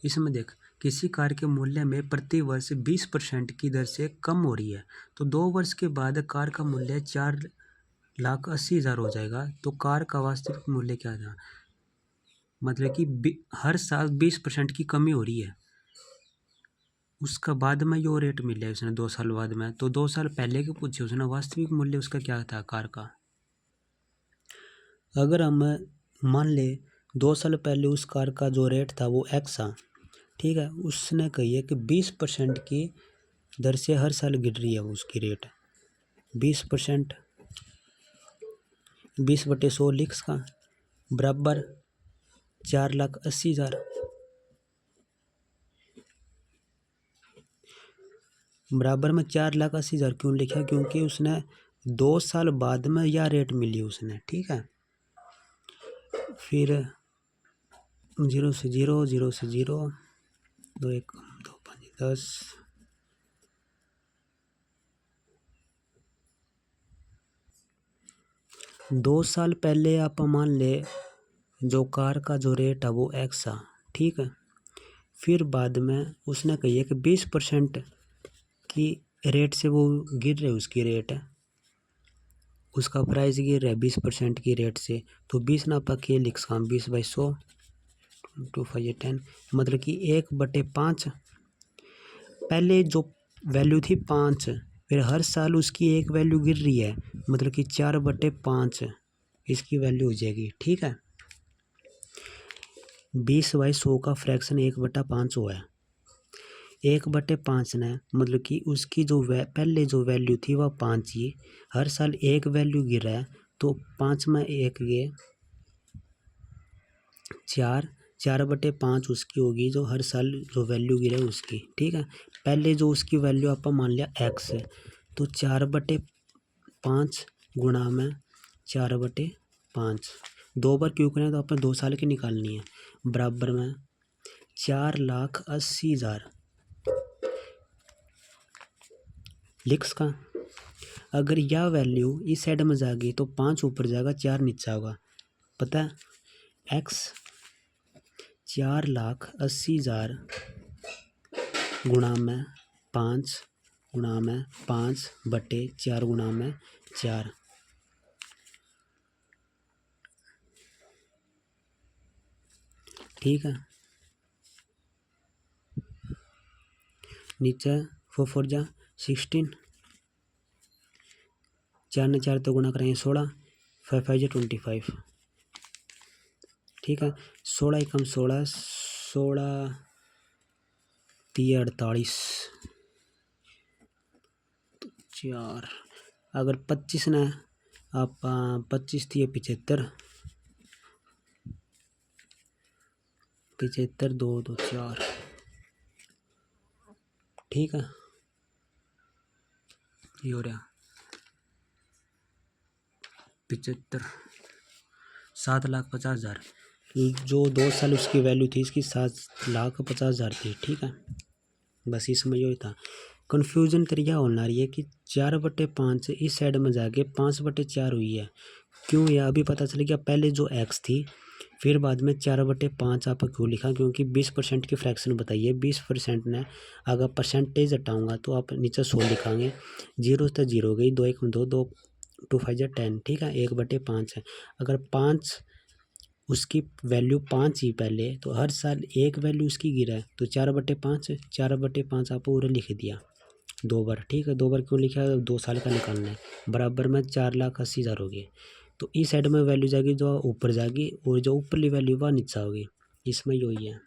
इसमें देख, किसी कार के मूल्य में प्रति वर्ष 20% की दर से कम हो रही है, तो 2 वर्ष के बाद कार का मूल्य 4,80,000 हो जाएगा। तो कार का वास्तविक मूल्य क्या था, मतलब कि हर साल 20% की कमी हो रही है। उसका बाद में यो रेट मिला है उसने 2 साल बाद में, तो 2 साल पहले के पूछे उसने वास्तविक मूल्य उसका क्या था कार का। अगर हम मान ले 2 साल पहले उस कार का जो रेट था वो एक्स था, ठीक है, उसने कही है कि 20% की दर से हर साल गिर रही है उसकी रेट। 20%, 20/100 लिख का बराबर 4,80,000। बराबर में 4,80,000 क्यों लिखा, क्योंकि उसने 2 साल बाद में यह रेट मिली उसने, ठीक है। फिर 0 से 0, 0 से 0, 2 1 2 5 10, 2 साल पहले आप मान ले जो कार का जो रेट है वो एक्स था, ठीक है। फिर बाद में उसने कही है कि 20% की रेट से वो गिर रहे उसकी रेट है, उसका प्राइस गिर रहा है 20% की रेट से। तो 20 ना पा के लिख सका 20/100, 2 5 10, मतलब कि 1/5। पहले जो वैल्यू थी 5, फिर हर साल उसकी एक वैल्यू गिर रही है, मतलब कि 4/5 इसकी वैल्यू हो जाएगी, ठीक है। 20/100 का फ्रैक्शन 1/5 हुआ है। 1/5 ने मतलब कि उसकी जो पहले जो वैल्यू थी वह 5 ही, हर साल एक वैल्यू गिर रहा है, तो 5 में 1 गए 4, 4/5 उसकी होगी जो हर साल जो वैल्यू गिरे उसकी, ठीक है। पहले जो उसकी वैल्यू आप मान लिया एक्स है, तो 4/5 गुणा में 4/5, 2 बार क्यों करें, तो आपने 2 साल की निकालनी है। बराबर में 4,80,000 लिख का। अगर यह वैल्यू इस साइड में जाएगी तो 5 ऊपर जाएगा 4 नीचे होगा, पता है। एक्स 4,80,000 गुणा में 5 गुणा में 5/4 गुणा में 4, ठीक है। नीचे 4 4 जा 16, 4 ने 4 तो गुणा करेंगे 16, 5 5 जा 25, ठीक है। 16 एकम 16, 16 3 48, 4। अगर 25 ने आप 25 थी 75, 75 2 2 4, ठीक है। ये हो रहा 75, 7,50,000। जो 2 साल उसकी वैल्यू थी इसकी 7,50,000 थी, ठीक है। बस इसमें यही था। कन्फ्यूजन तरीका होना रही है कि 4/5 इस साइड में जाके 5/4 हुई है, क्यों यह अभी पता चल गया। पहले जो एक्स थी, फिर बाद में 4/5 आप क्यों लिखा, क्योंकि 20% की फ्रैक्शन बताइए। 20% ने अगर परसेंटेज हटाऊंगा तो आप नीचे 100 लिखाएंगे, 0 से 0 गई, 2 1 2 2 2 5 10, ठीक है। 1/5 है। अगर 5 उसकी वैल्यू 5 ही पहले, तो हर साल एक वैल्यू उसकी गिरा है, तो 4/5 है। 4/5 आप पूरे लिख दिया 2 बार, ठीक है। 2 बार क्यों लिखा है, 2 साल का निकालना है। बराबर में 4,80,000 होगी। तो इस साइड में वैल्यू जाएगी जो ऊपर जाएगी, और जो ऊपरली वैल्यू वह नीचे होगी। इसमें यही है।